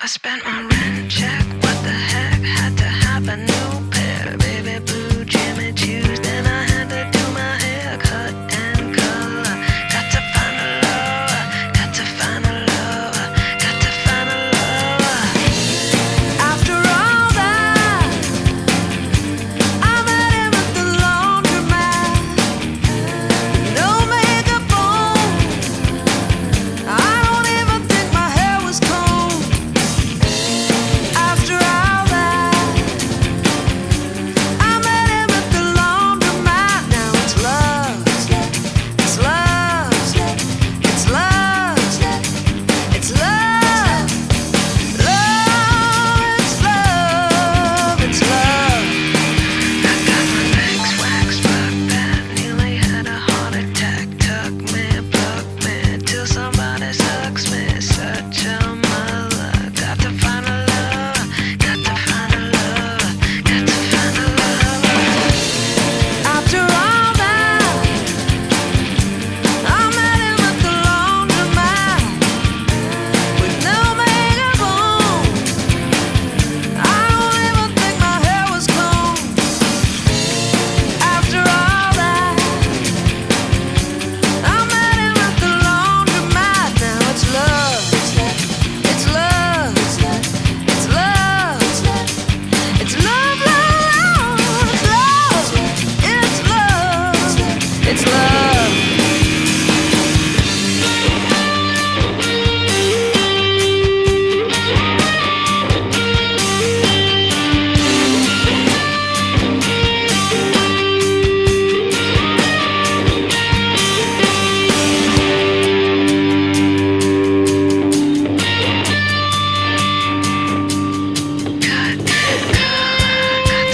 I spent my rent check, what the heck, had to have a new pair, baby blue Jimmy Choos, then I had to do my hair, cut and color, got to find a lover, got to find a lover, got to find a lover. After all that, I met him at the laundromat, no makeup on, I don't even think my hair was combed. After all that, I met him at the laundromat. Now it's love, it's love, it's love, it's love, love, it's love, it's love. I got my legs waxed, fuck that, nearly had a heart attack. Tuck me, pluck me, till somebody sucks me. Such a mother, got to find a lover, got to find a lover, got to find a lover. After all that, I met him at the laundromat with no makeup on. I don't even think my hair was combed. After all that, I met him at the laundromat. Now it's love, it's love, it's love, it's love, it's love, it's love, it's love. Got to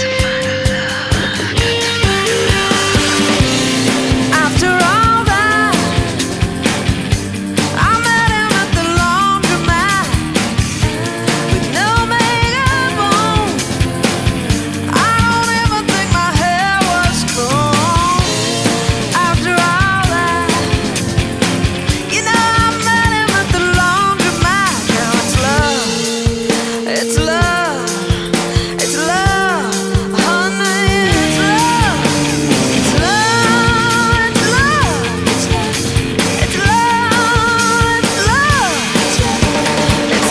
find a lover, got to find a lover. After all that, I met him at the laundromat with no makeup on. I don't even think my hair was combed. After all that, you know I met him at the laundromat. Now it's love, it's love, it's love, honey, it's love, it's love, it's love, it's love, it's love, it's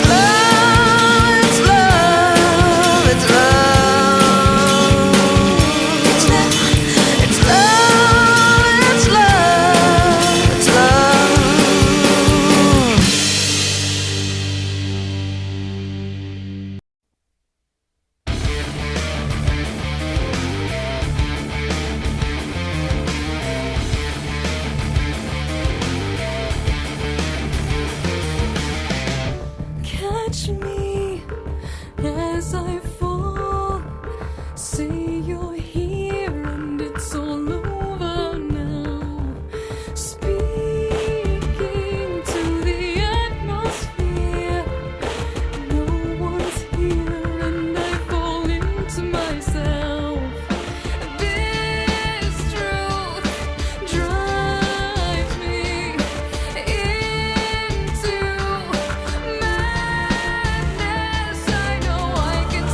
love, it's love, it's love, it's love, it's love, it's love, it's love. Catch me as I fall. Say you're here and it's all over now. Speaking to the atmosphere. No one's here and I fall into myself. This truth drives me into madness. I know I can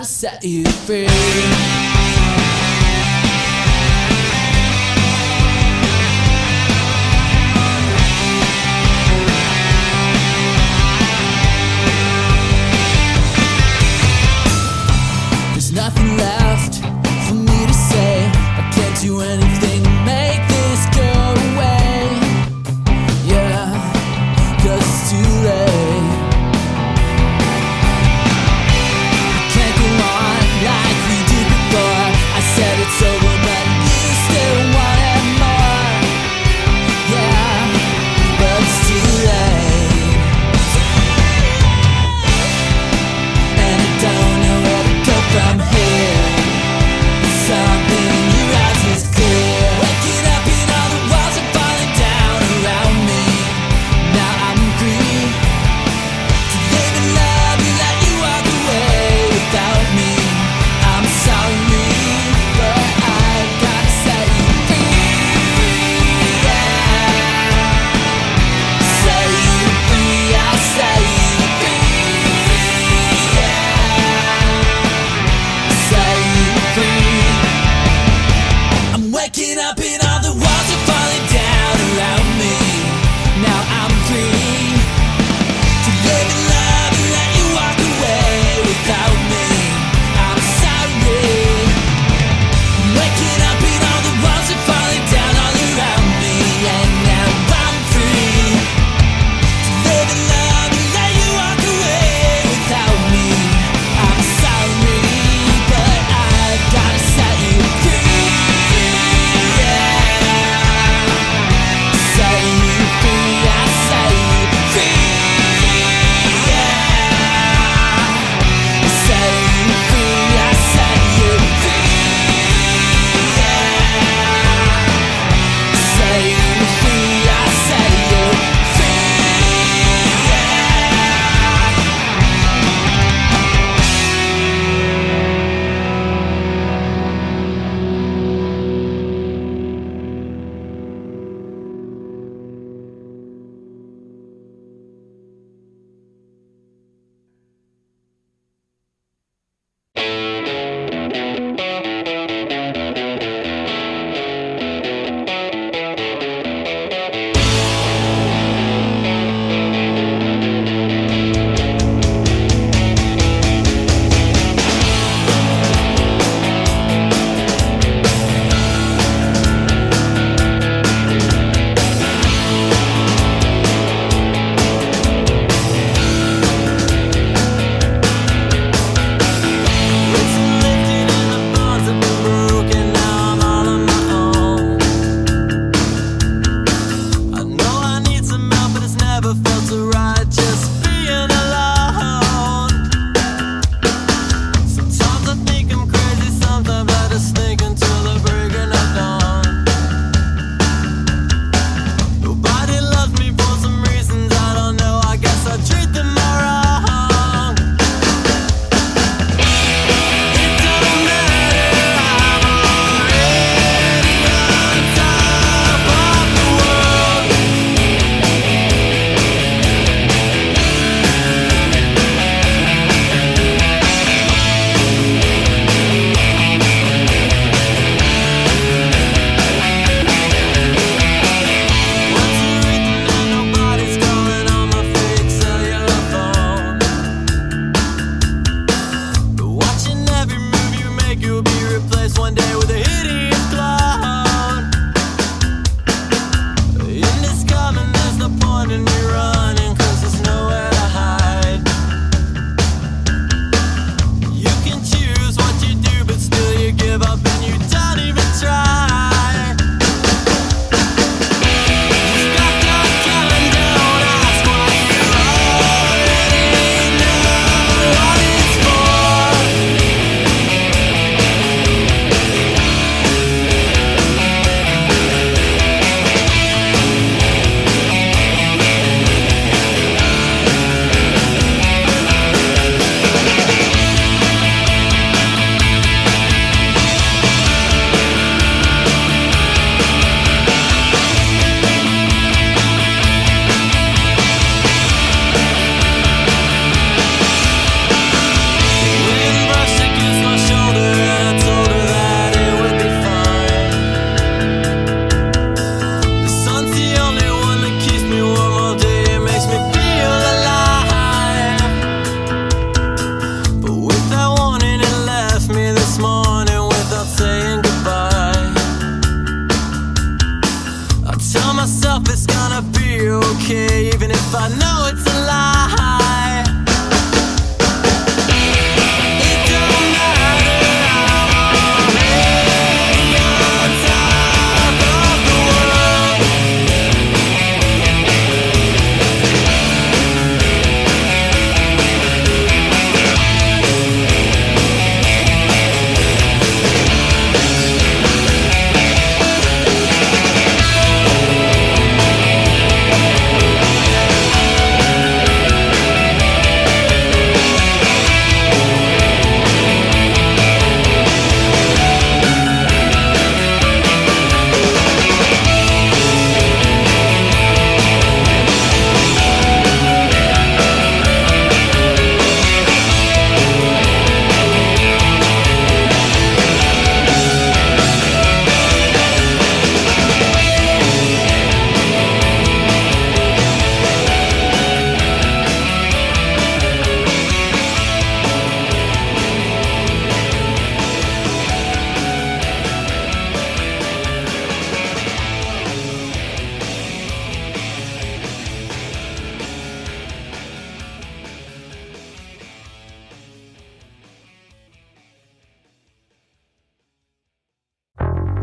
Set you free. There's nothing left for me to say. I can't do anything to make this go away. Yeah, 'cause it's too late. Like we did before. Tell myself it's gonna be okay, even if I know it's a lie. It don't matter, I'm already on top of the world.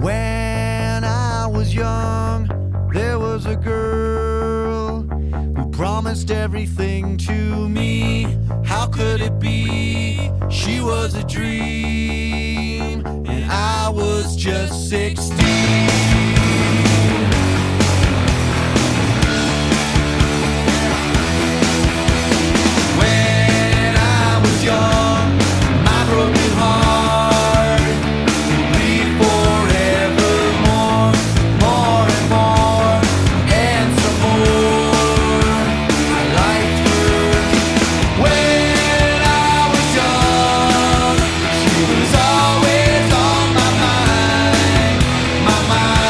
When I was young, there was a girl who promised everything to me. How could it be? She was a dream, and I was just 16. When I was young, my broken heart would bleed forevermore, more and more, and some more. I liked her when I was young. She was always on my mind, my mind.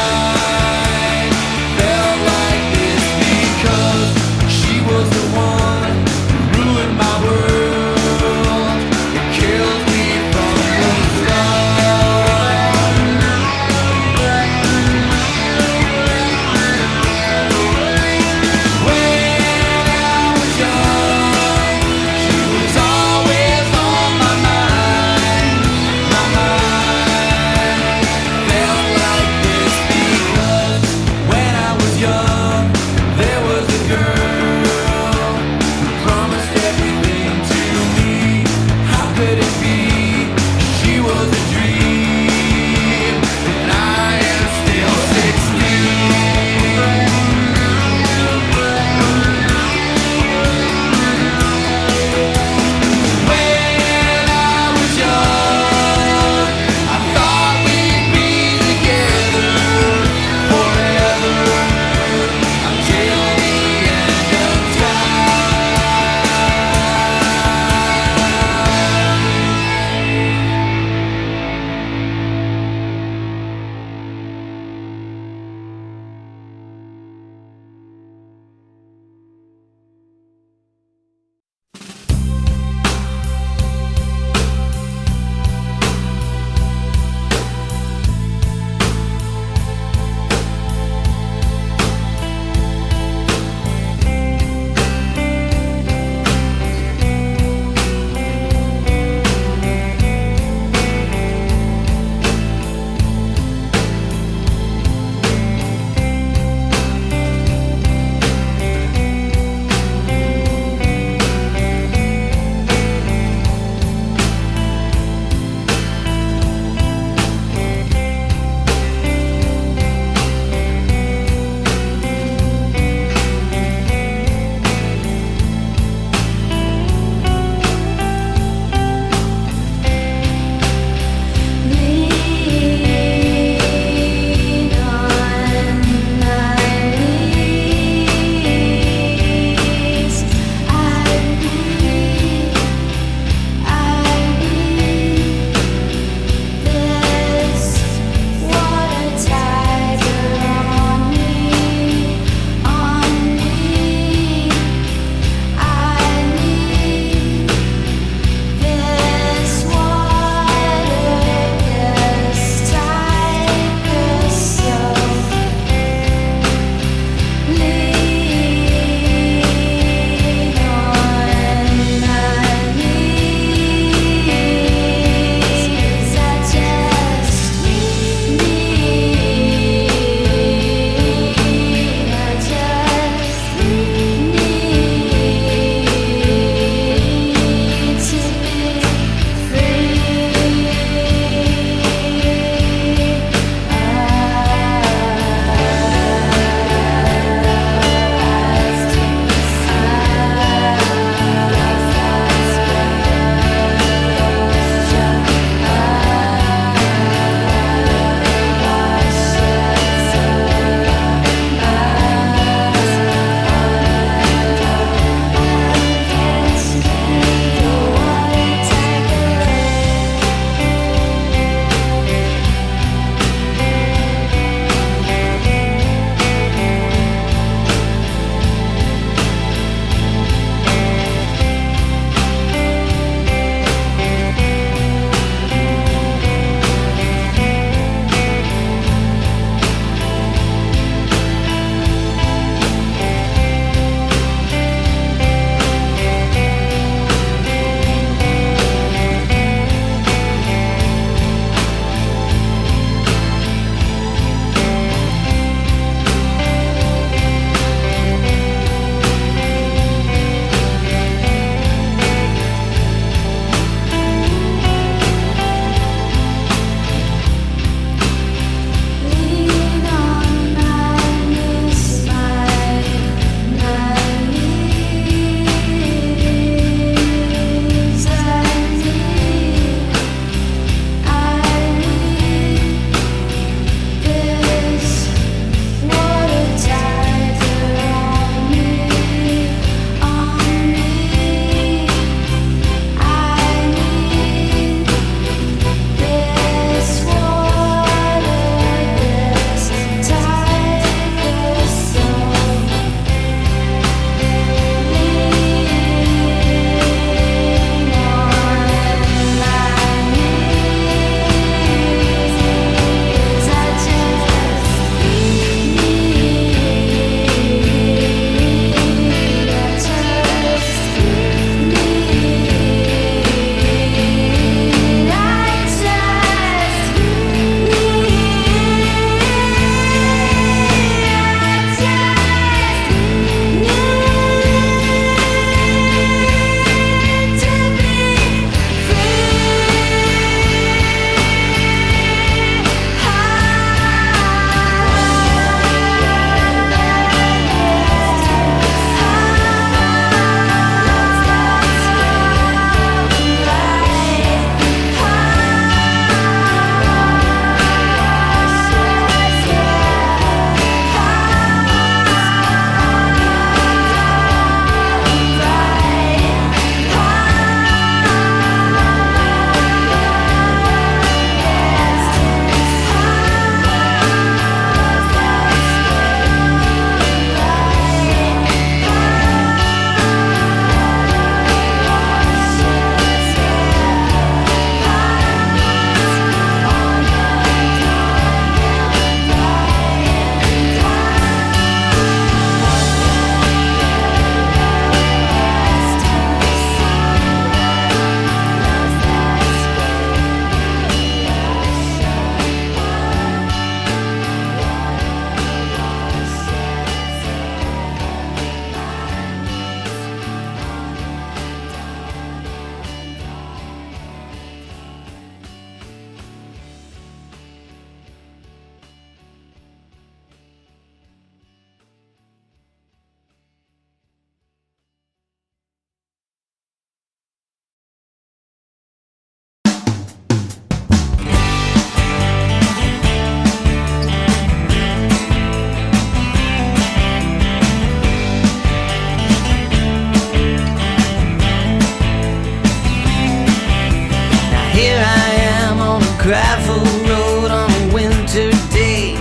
gravel road on a winter day,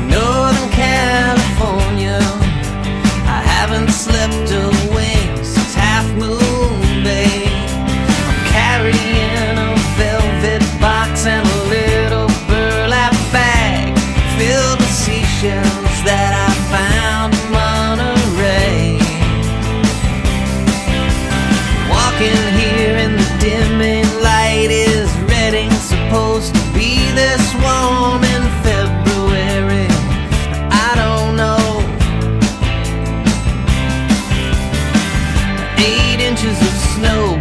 Northern California. I haven't slept a wink since Half Moon Bay. I'm carrying a velvet box and a little burlap bag filled with seashells that I found in Monterey. Walking here in the dimming light, is Redding supposed to be this warm in February? I don't know. 8 inches of snow